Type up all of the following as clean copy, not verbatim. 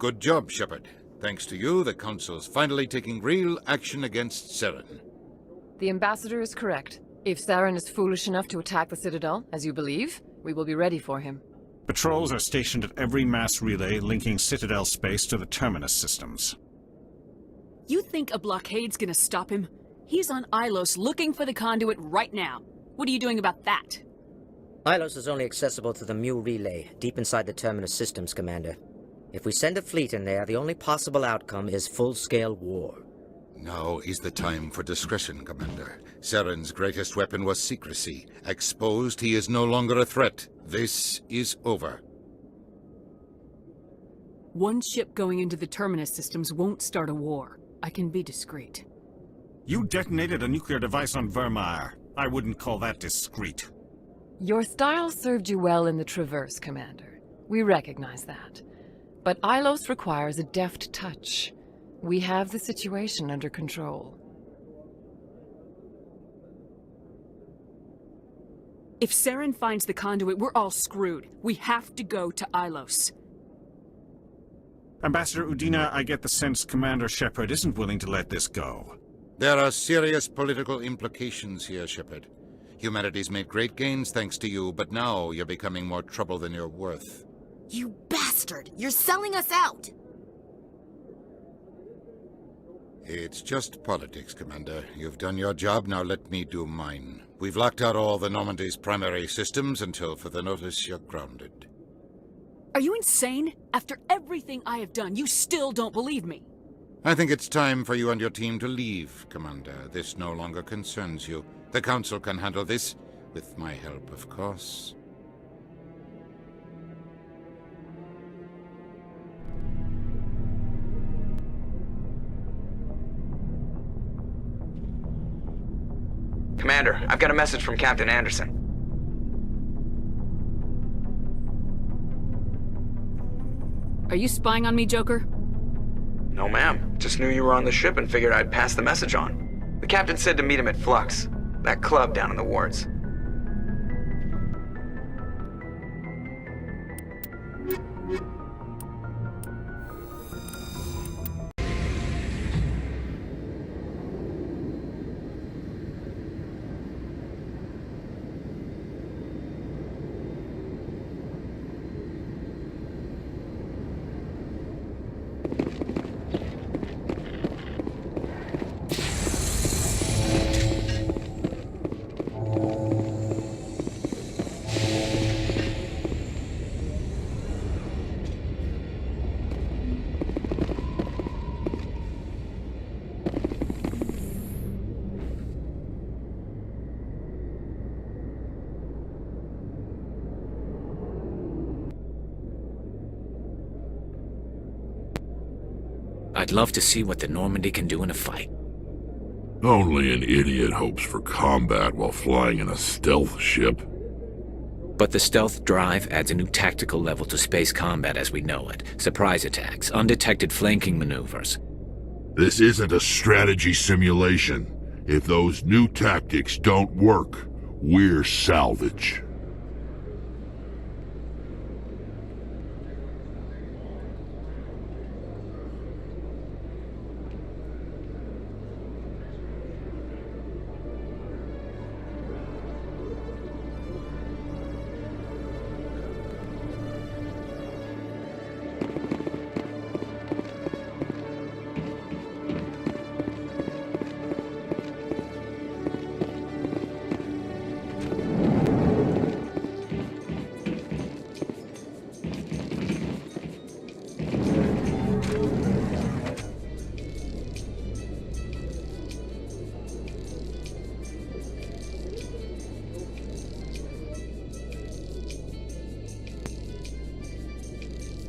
Good job, Shepard. Thanks to you, the Council's finally taking real action against Saren. The Ambassador is correct. If Saren is foolish enough to attack the Citadel, as you believe, we will be ready for him. Patrols are stationed at every mass relay linking Citadel space to the Terminus systems. You think a blockade's gonna stop him? He's on Ilos looking for the conduit right now. What are you doing about that? Ilos is only accessible to the Mu relay, deep inside the Terminus systems, Commander. If we send a fleet in there, the only possible outcome is full-scale war. Now is the time for discretion, Commander. Saren's greatest weapon was secrecy. Exposed, he is no longer a threat. This is over. One ship going into the Terminus systems won't start a war. I can be discreet. You detonated a nuclear device on Vermeer. I wouldn't call that discreet. Your style served you well in the Traverse, Commander. We recognize that. But Ilos requires a deft touch. We have the situation under control. If Saren finds the conduit, we're all screwed. We have to go to Ilos. Ambassador Udina, I get the sense Commander Shepard isn't willing to let this go. There are serious political implications here, Shepard. Humanity's made great gains thanks to you, but now you're becoming more trouble than you're worth. You bastard! You're selling us out! It's just politics, Commander. You've done your job, now let me do mine. We've locked out all the Normandy's primary systems until further notice you're grounded. Are you insane? After everything I have done, you still don't believe me. I think it's time for you and your team to leave, Commander. This no longer concerns you. The Council can handle this, with my help, of course. Commander, I've got a message from Captain Anderson. Are you spying on me, Joker? No, ma'am. Just knew you were on the ship and figured I'd pass the message on. The captain said to meet him at Flux, that club down in the wards. I'd love to see what the Normandy can do in a fight. Only an idiot hopes for combat while flying in a stealth ship. But the stealth drive adds a new tactical level to space combat as we know it. Surprise attacks, undetected flanking maneuvers. This isn't a strategy simulation. If those new tactics don't work, we're salvage.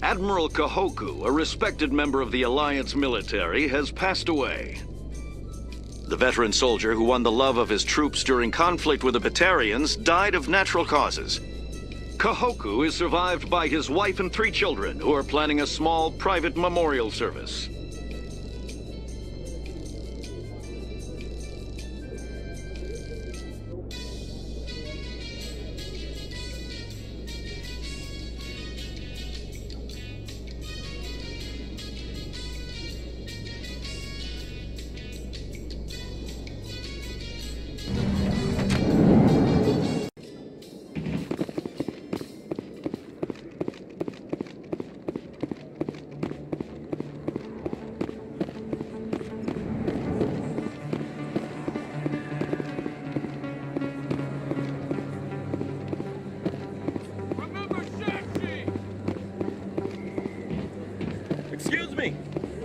Admiral Kahoku, a respected member of the Alliance military, has passed away. The veteran soldier who won the love of his troops during conflict with the Batarians died of natural causes. Kahoku is survived by his wife and 3 children, who are planning a small private memorial service.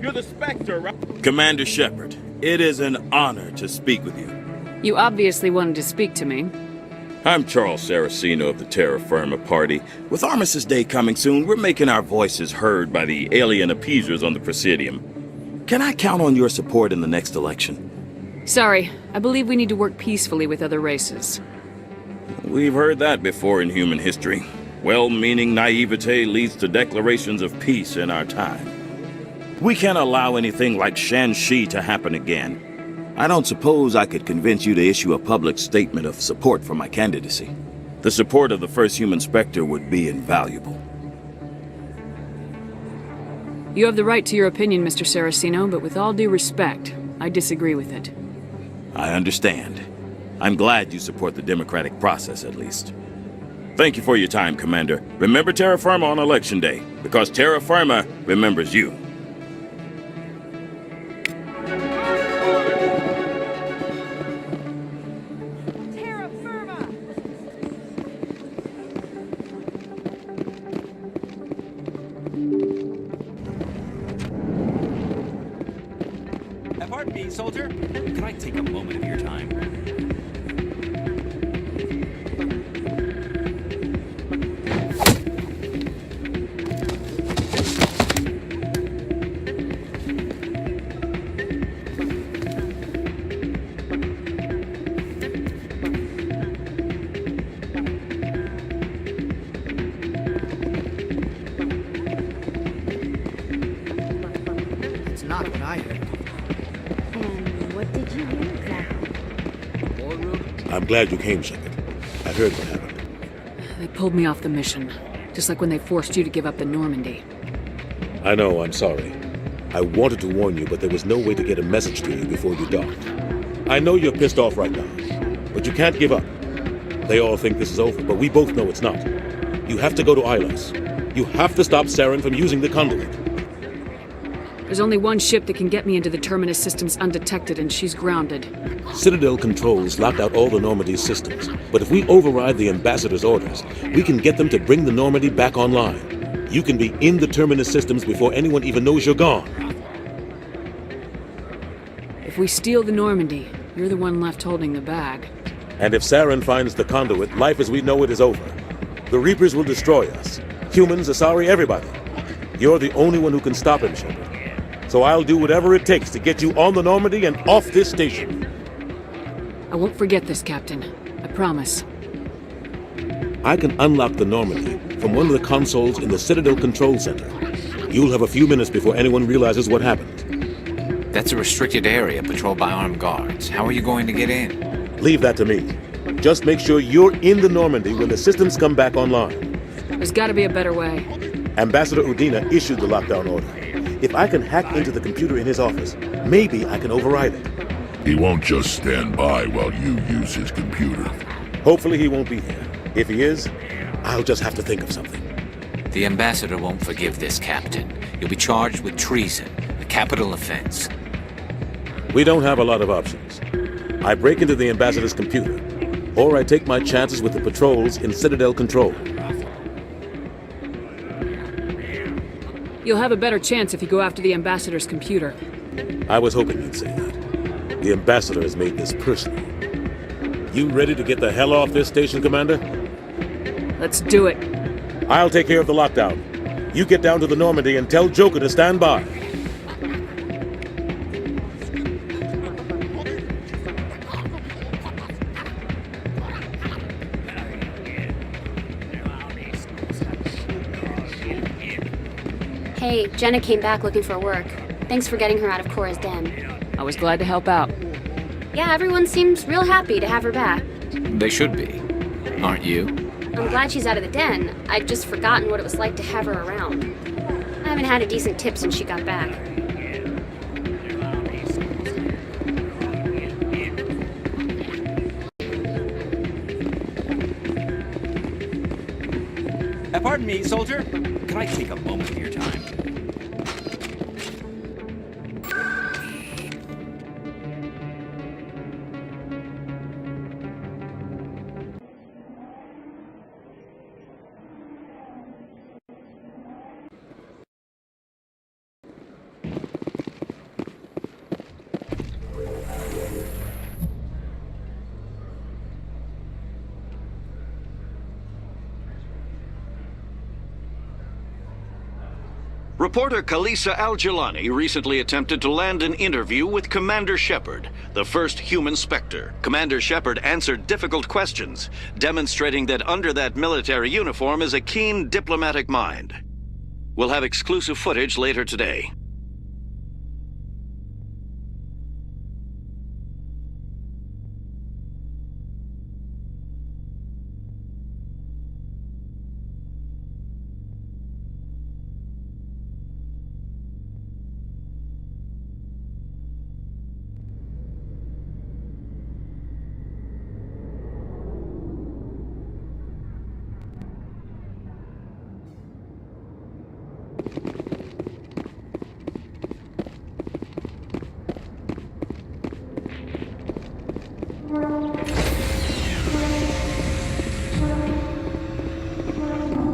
You're the Spectre, right? Commander Shepard, it is an honor to speak with you. You obviously wanted to speak to me. I'm Charles Saraceno of the Terra Firma Party. With Armistice Day coming soon, we're making our voices heard by the alien appeasers on the Presidium. Can I count on your support in the next election? Sorry, I believe we need to work peacefully with other races. We've heard that before in human history. Well-meaning naivete leads to declarations of peace in our time. We can't allow anything like Shanxi to happen again. I don't suppose I could convince you to issue a public statement of support for my candidacy. The support of the first human Spectre would be invaluable. You have the right to your opinion, Mr. Saraceno, but with all due respect, I disagree with it. I understand. I'm glad you support the democratic process, at least. Thank you for your time, Commander. Remember Terra Firma on Election Day, because Terra Firma remembers you. Pardon me, soldier. Can I take a moment of your time? It's not what I heard. I'm glad you came, Shepard. I heard what happened. They pulled me off the mission, just like when they forced you to give up the Normandy. I know, I'm sorry. I wanted to warn you, but there was no way to get a message to you before you docked. I know you're pissed off right now, but you can't give up. They all think this is over, but we both know it's not. You have to go to Ilos. You have to stop Saren from using the conduit. There's only one ship that can get me into the Terminus systems undetected, and she's grounded. Citadel controls locked out all the Normandy's systems, but if we override the Ambassador's orders, we can get them to bring the Normandy back online. You can be in the Terminus systems before anyone even knows you're gone. If we steal the Normandy, you're the one left holding the bag. And if Saren finds the conduit, life as we know it is over. The Reapers will destroy us. Humans, Asari, everybody. You're the only one who can stop him, Shepard. So I'll do whatever it takes to get you on the Normandy and off this station. I won't forget this, Captain. I promise. I can unlock the Normandy from one of the consoles in the Citadel Control Center. You'll have a few minutes before anyone realizes what happened. That's a restricted area patrolled by armed guards. How are you going to get in? Leave that to me. Just make sure you're in the Normandy when the systems come back online. There's gotta be a better way. Ambassador Udina issued the lockdown order. If I can hack into the computer in his office, maybe I can override it. He won't just stand by while you use his computer. Hopefully he won't be there. If he is, I'll just have to think of something. The Ambassador won't forgive this, Captain. You'll be charged with treason, a capital offense. We don't have a lot of options. I break into the Ambassador's computer, or I take my chances with the patrols in Citadel Control. You'll have a better chance if you go after the Ambassador's computer. I was hoping you'd say that. The Ambassador has made this personal. You ready to get the hell off this station, Commander? Let's do it. I'll take care of the lockdown. You get down to the Normandy and tell Joker to stand by. Hey, Jenna came back looking for work. Thanks for getting her out of Cora's den. I was glad to help out. Yeah, everyone seems real happy to have her back. They should be. Aren't you? I'm glad she's out of the den. I'd just forgotten what it was like to have her around. I haven't had a decent tip since she got back. Pardon me, soldier. Can I take a moment of your time? Reporter Kalisa Al-Jilani recently attempted to land an interview with Commander Shepard, the first human Spectre. Commander Shepard answered difficult questions, demonstrating that under that military uniform is a keen diplomatic mind. We'll have exclusive footage later today.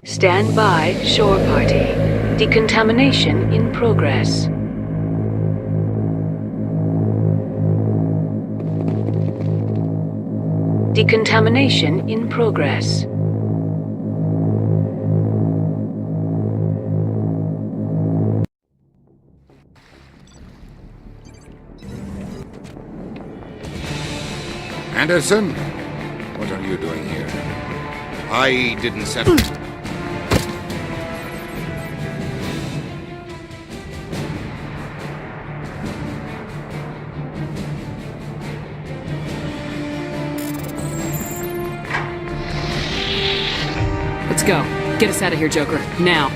Stand by, shore party. Decontamination in progress. Decontamination in progress. Anderson? What are you doing here? I didn't set... Let's go. Get us out of here, Joker. Now.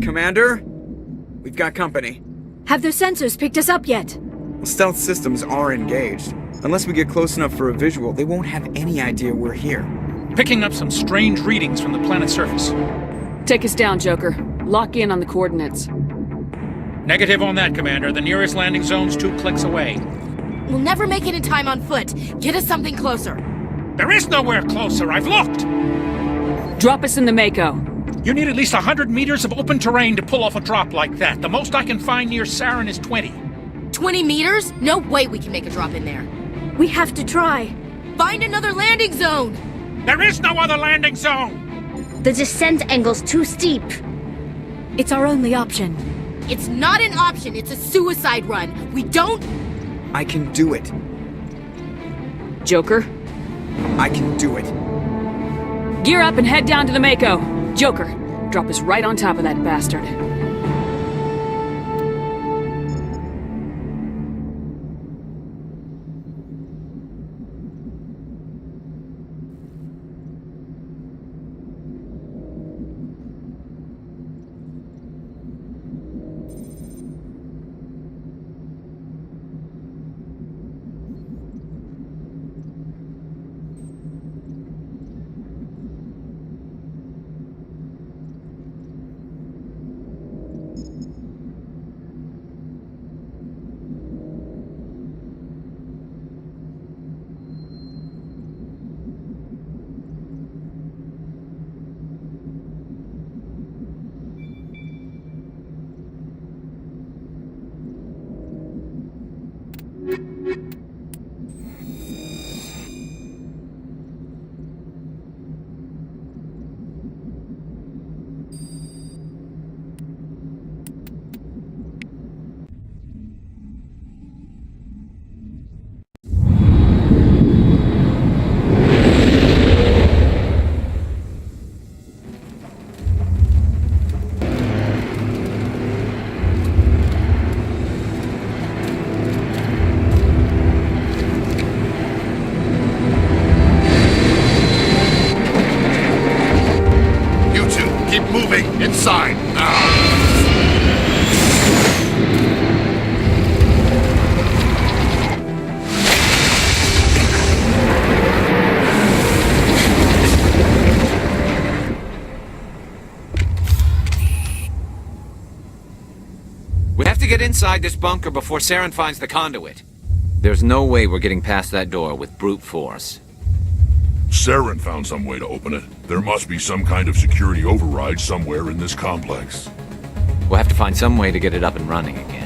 Commander? We've got company. Have those sensors picked us up yet? Well, stealth systems are engaged. Unless we get close enough for a visual, they won't have any idea we're here. Picking up some strange readings from the planet's surface. Take us down, Joker. Lock in on the coordinates. Negative on that, Commander. The nearest landing zone's 2 clicks away. We'll never make it in time on foot. Get us something closer. There is nowhere closer. I've looked! Drop us in the Mako. You need at least 100 meters of open terrain to pull off a drop like that. The most I can find near Sarin is 20. 20 meters? No way we can make a drop in there. We have to try. Find another landing zone! There is no other landing zone! The descent angle's too steep. It's our only option. It's not an option, it's a suicide run. We don't... I can do it. Joker? I can do it. Gear up and head down to the Mako. Joker, drop us right on top of that bastard. moving! Inside, now! We have to get inside this bunker before Saren finds the conduit. There's no way we're getting past that door with brute force. Saren found some way to open it. There must be some kind of security override somewhere in this complex. We'll have to find some way to get it up and running again.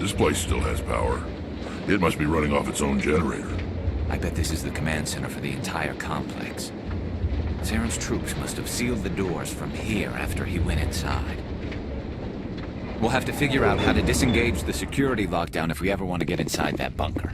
This place still has power. It must be running off its own generator. I bet this is the command center for the entire complex. Saren's troops must have sealed the doors from here after he went inside. We'll have to figure out how to disengage the security lockdown if we ever want to get inside that bunker.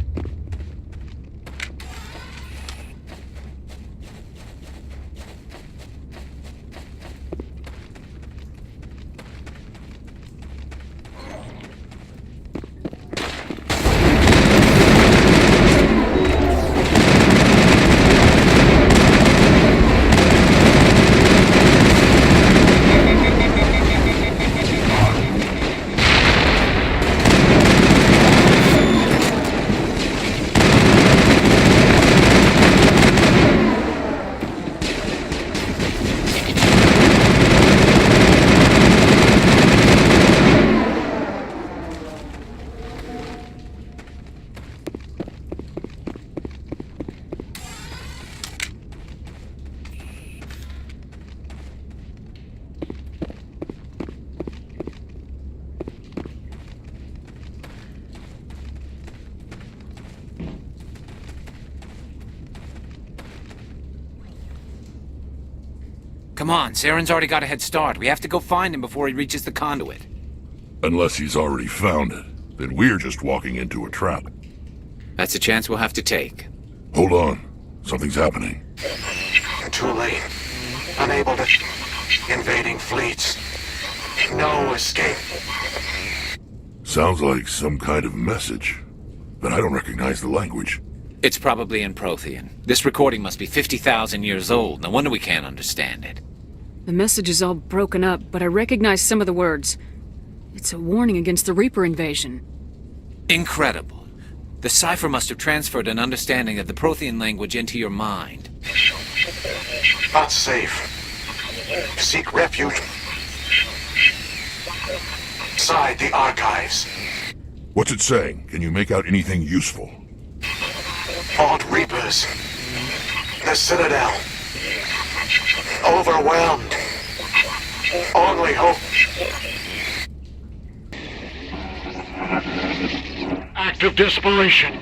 Come on, Saren's already got a head start. We have to go find him before he reaches the conduit. Unless he's already found it, then we're just walking into a trap. That's a chance we'll have to take. Hold on. Something's happening. Too late. Unable to... Invading fleets. No escape. Sounds like some kind of message, but I don't recognize the language. It's probably in Prothean. This recording must be 50,000 years old. No wonder we can't understand it. The message is all broken up, but I recognize some of the words. It's a warning against the Reaper invasion. Incredible. The cipher must have transferred an understanding of the Prothean language into your mind. Not safe. Seek refuge inside the archives. What's it saying? Can you make out anything useful? Fought Reapers. The Citadel. Overwhelmed. Only hope. Act of desperation.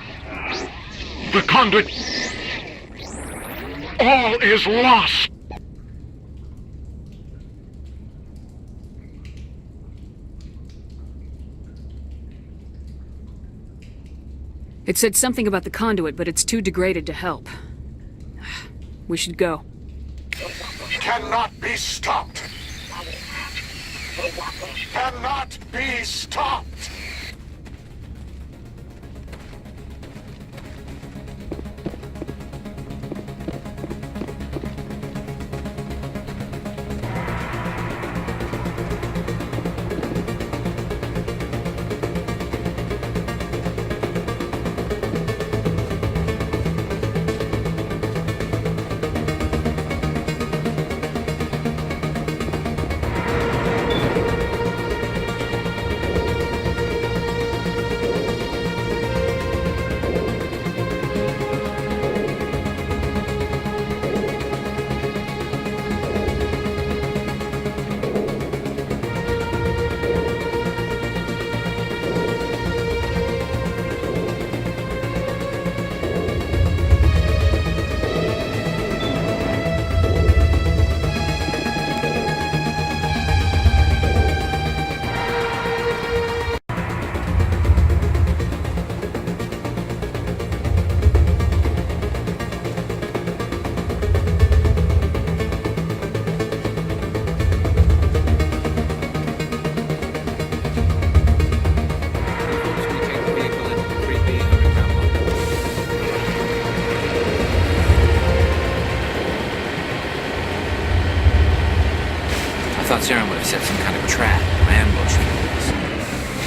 The conduit. All is lost. It said something about the conduit, but it's too degraded to help. We should go. Cannot be stopped. Cannot be stopped. I thought Saren would have set some kind of trap or ambush for us.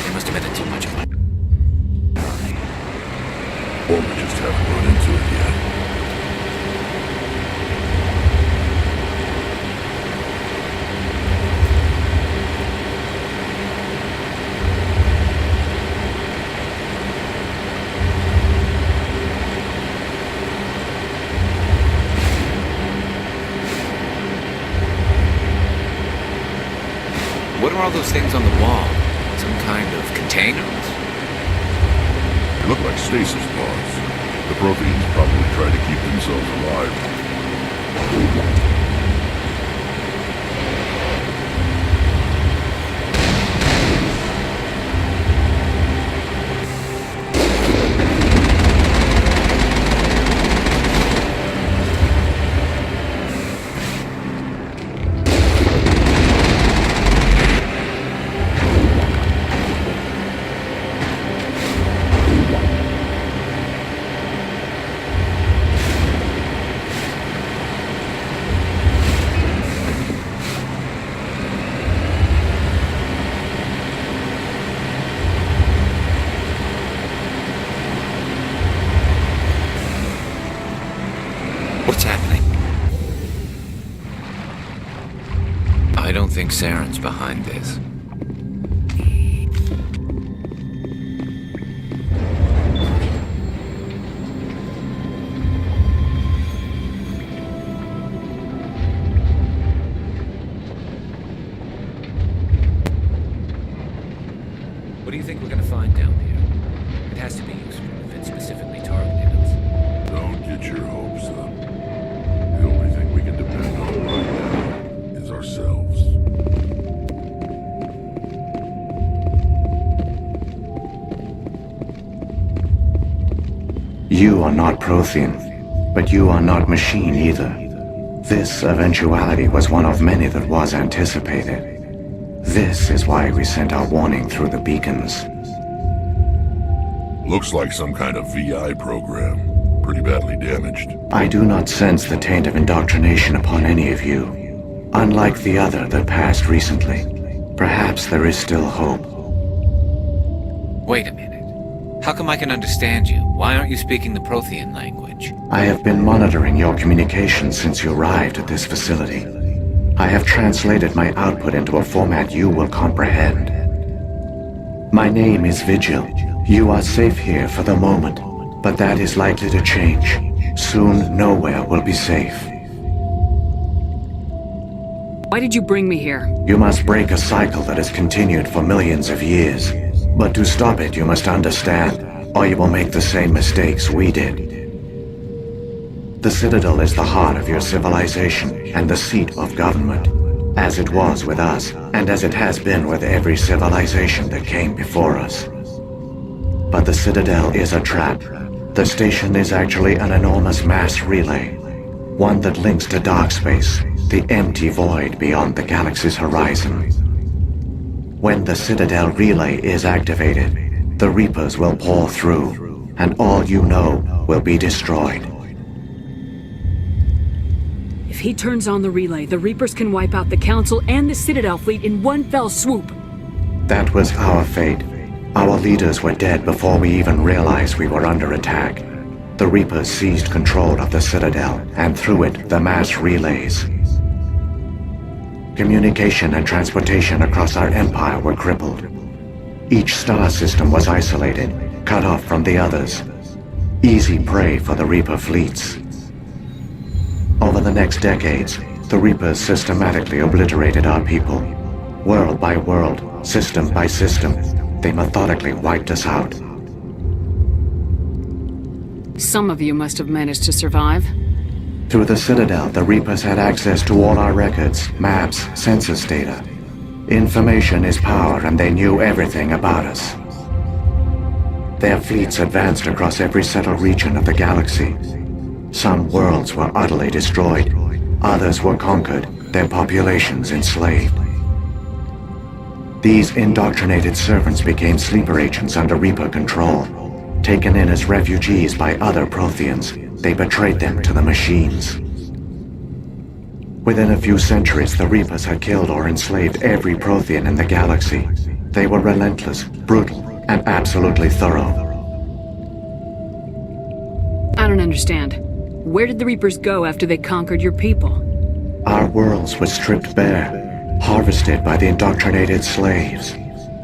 They must have been in too much of it. Or we just haven't run into it yet. What are all those things on the wall? Some kind of containers? They look like stasis pods. The Protheans probably try to keep themselves alive. What's happening? I don't think Saren's behind this. What do you think we're gonna find down here? It has to be useful if it specifically targeted us. Don't get your hopes up. The only thing we can depend on right now is ourselves. You are not Prothean, but you are not machine either. This eventuality was one of many that was anticipated. This is why we sent our warning through the beacons. Looks like some kind of VI program. Pretty badly damaged. I do not sense the taint of indoctrination upon any of you. Unlike the other that passed recently. Perhaps there is still hope. Wait a minute. How come I can understand you? Why aren't you speaking the Prothean language? I have been monitoring your communications since you arrived at this facility. I have translated my output into a format you will comprehend. My name is Vigil. You are safe here for the moment, but that is likely to change. Soon, nowhere will be safe. Why did you bring me here? You must break a cycle that has continued for millions of years. But to stop it, you must understand, or you will make the same mistakes we did. The Citadel is the heart of your civilization and the seat of government, as it was with us, and as it has been with every civilization that came before us. But the Citadel is a trap. The station is actually an enormous mass relay, one that links to dark space, the empty void beyond the galaxy's horizon. When the Citadel relay is activated, the Reapers will pour through, and all you know will be destroyed. If he turns on the relay, the Reapers can wipe out the Council and the Citadel fleet in one fell swoop. That was our fate. Our leaders were dead before we even realized we were under attack. The Reapers seized control of the Citadel, and through it, the mass relays. Communication and transportation across our empire were crippled. Each star system was isolated, cut off from the others. Easy prey for the Reaper fleets. Over the next decades, the Reapers systematically obliterated our people. World by world, system by system, they methodically wiped us out. Some of you must have managed to survive. Through the Citadel, the Reapers had access to all our records, maps, census data. Information is power, and they knew everything about us. Their fleets advanced across every settled region of the galaxy. Some worlds were utterly destroyed. Others were conquered, their populations enslaved. These indoctrinated servants became sleeper agents under Reaper control. Taken in as refugees by other Protheans, they betrayed them to the machines. Within a few centuries, the Reapers had killed or enslaved every Prothean in the galaxy. They were relentless, brutal, and absolutely thorough. I don't understand. Where did the Reapers go after they conquered your people? Our worlds were stripped bare, harvested by the indoctrinated slaves.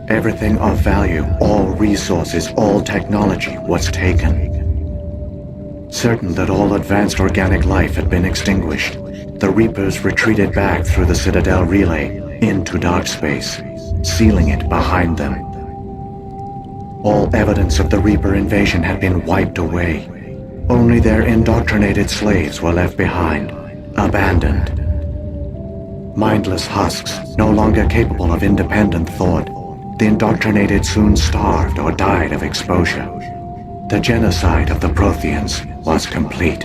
Everything of value, all resources, all technology was taken. Certain that all advanced organic life had been extinguished, the Reapers retreated back through the Citadel relay, relay, into dark space, sealing it behind them. All evidence of the Reaper invasion had been wiped away. Only their indoctrinated slaves were left behind, abandoned. Mindless husks, no longer capable of independent thought, the indoctrinated soon starved or died of exposure. The genocide of the Protheans was complete.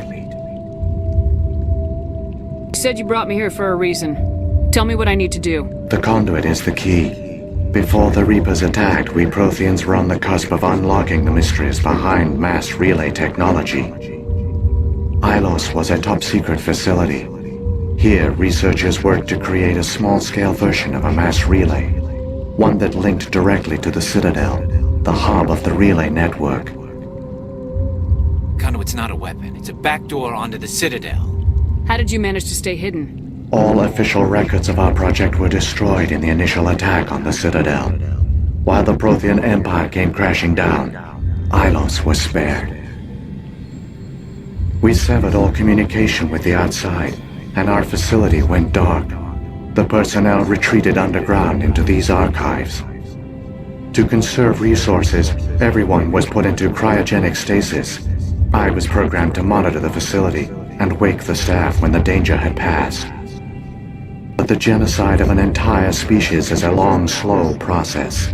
You said you brought me here for a reason. Tell me what I need to do. The conduit is the key. Before the Reapers attacked, we Protheans were on the cusp of unlocking the mysteries behind mass relay technology. Ilos was a top-secret facility. Here, researchers worked to create a small-scale version of a mass relay, one that linked directly to the Citadel, the hub of the relay network. Conduit's not a weapon. It's a backdoor onto the Citadel. How did you manage to stay hidden? All official records of our project were destroyed in the initial attack on the Citadel. While the Prothean Empire came crashing down, Ilos was spared. We severed all communication with the outside, and our facility went dark. The personnel retreated underground into these archives. To conserve resources, everyone was put into cryogenic stasis. I was programmed to monitor the facility and wake the staff when the danger had passed. But the genocide of an entire species is a long, slow process.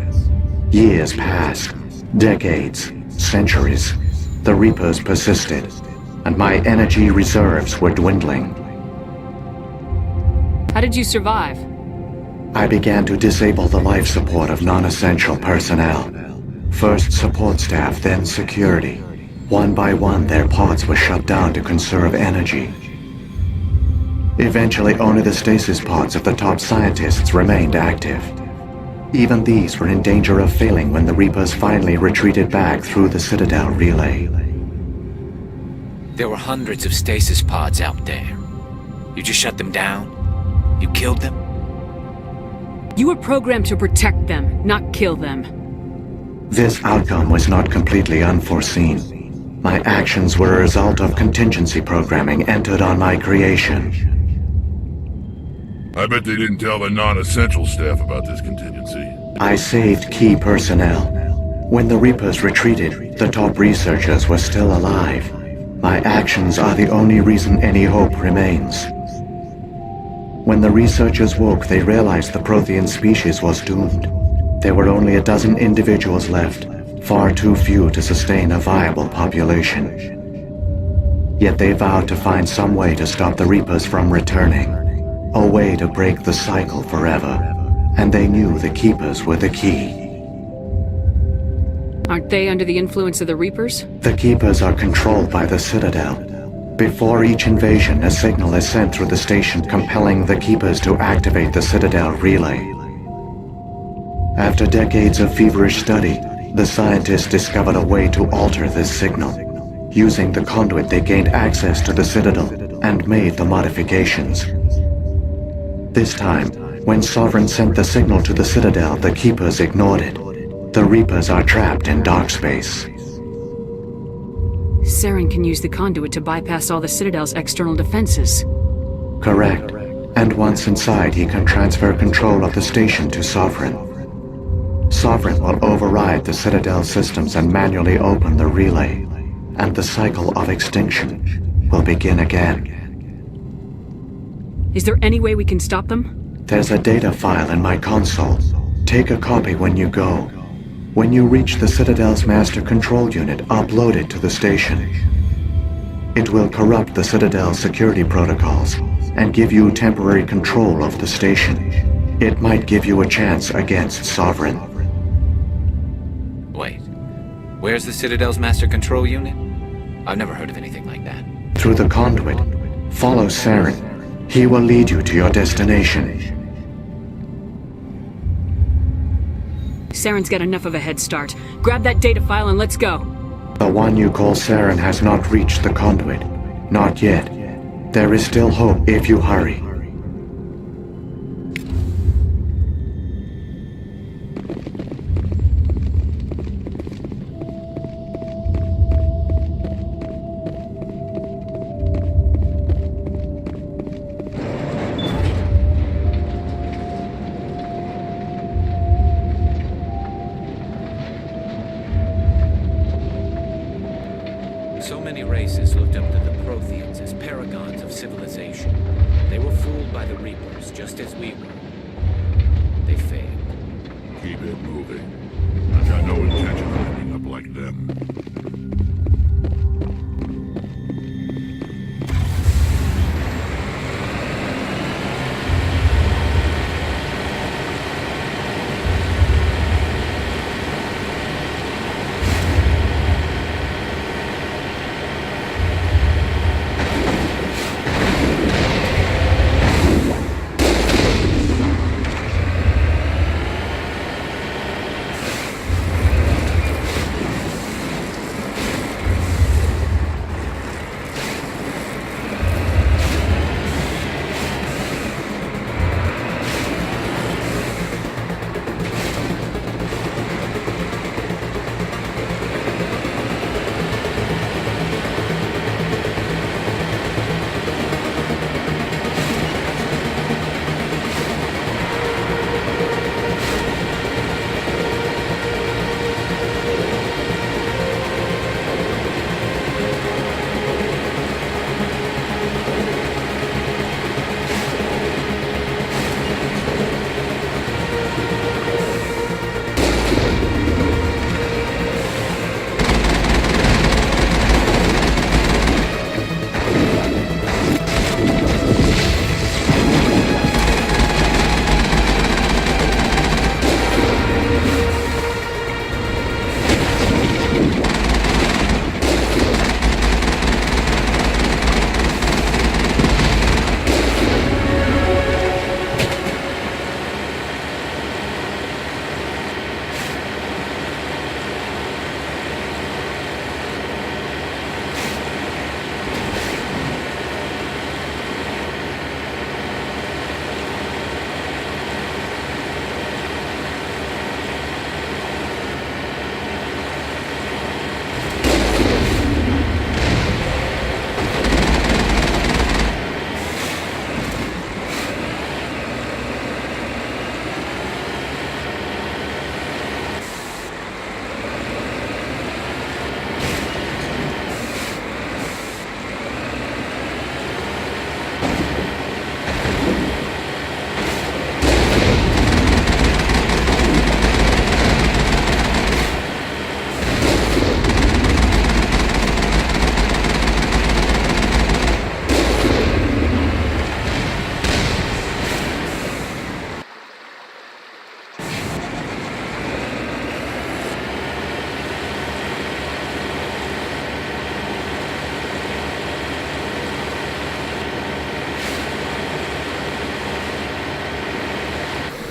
Years passed, decades, centuries. The Reapers persisted, and my energy reserves were dwindling. How did you survive? I began to disable the life support of non-essential personnel. First support staff, then security. One by one, their pods were shut down to conserve energy. Eventually, only the stasis pods of the top scientists remained active. Even these were in danger of failing when the Reapers finally retreated back through the Citadel relay. There were hundreds of stasis pods out there. You just shut them down? You killed them? You were programmed to protect them, not kill them. This outcome was not completely unforeseen. My actions were a result of contingency programming entered on my creation. I bet they didn't tell the non-essential staff about this contingency. I saved key personnel. When the Reapers retreated, the top researchers were still alive. My actions are the only reason any hope remains. When the researchers woke, they realized the Prothean species was doomed. There were only a dozen individuals left, far too few to sustain a viable population. Yet they vowed to find some way to stop the Reapers from returning. A way to break the cycle forever. And they knew the Keepers were the key. Aren't they under the influence of the Reapers? The Keepers are controlled by the Citadel. Before each invasion, a signal is sent through the station compelling the Keepers to activate the Citadel relay. After decades of feverish study, the scientists discovered a way to alter this signal. Using the conduit, they gained access to the Citadel and made the modifications. This time, when Sovereign sent the signal to the Citadel, the Keepers ignored it. The Reapers are trapped in dark space. Saren can use the conduit to bypass all the Citadel's external defenses. Correct. And once inside, he can transfer control of the station to Sovereign. Sovereign will override the Citadel systems and manually open the relay. And the cycle of extinction will begin again. Is there any way we can stop them? There's a data file in my console. Take a copy when you go. When you reach the Citadel's master control unit, upload it to the station. It will corrupt the Citadel's security protocols and give you temporary control of the station. It might give you a chance against Sovereign. Wait. Where's the Citadel's master control unit? I've never heard of anything like that. Through the conduit. Follow Saren. He will lead you to your destination. Saren's got enough of a head start. Grab that data file and let's go. The one you call Saren has not reached the conduit. Not yet. There is still hope if you hurry. by the Reapers, just as we were. They failed. Keep it moving. I've got no intention of ending up like them.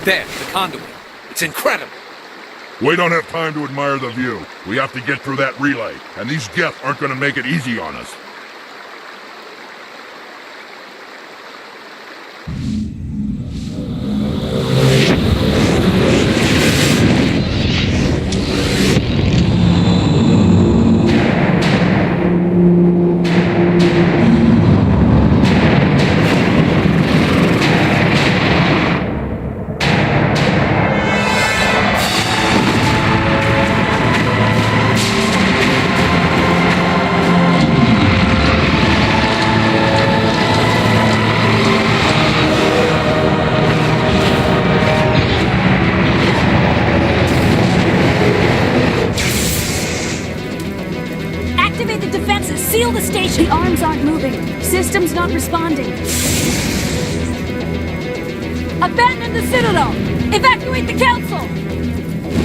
There, the conduit. It's incredible. We don't have time to admire the view. We have to get through that relay, and these Geth aren't going to make it easy on us. Seal the station! The arms aren't moving. Systems not responding. Abandon the Citadel! Evacuate the Council!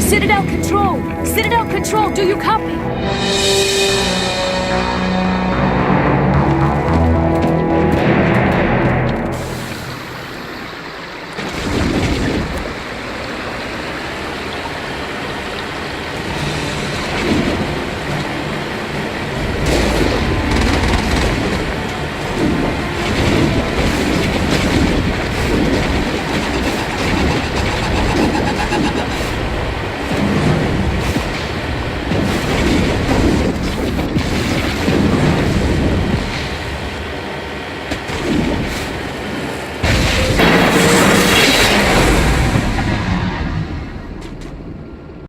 Citadel Control! Citadel Control, do you copy?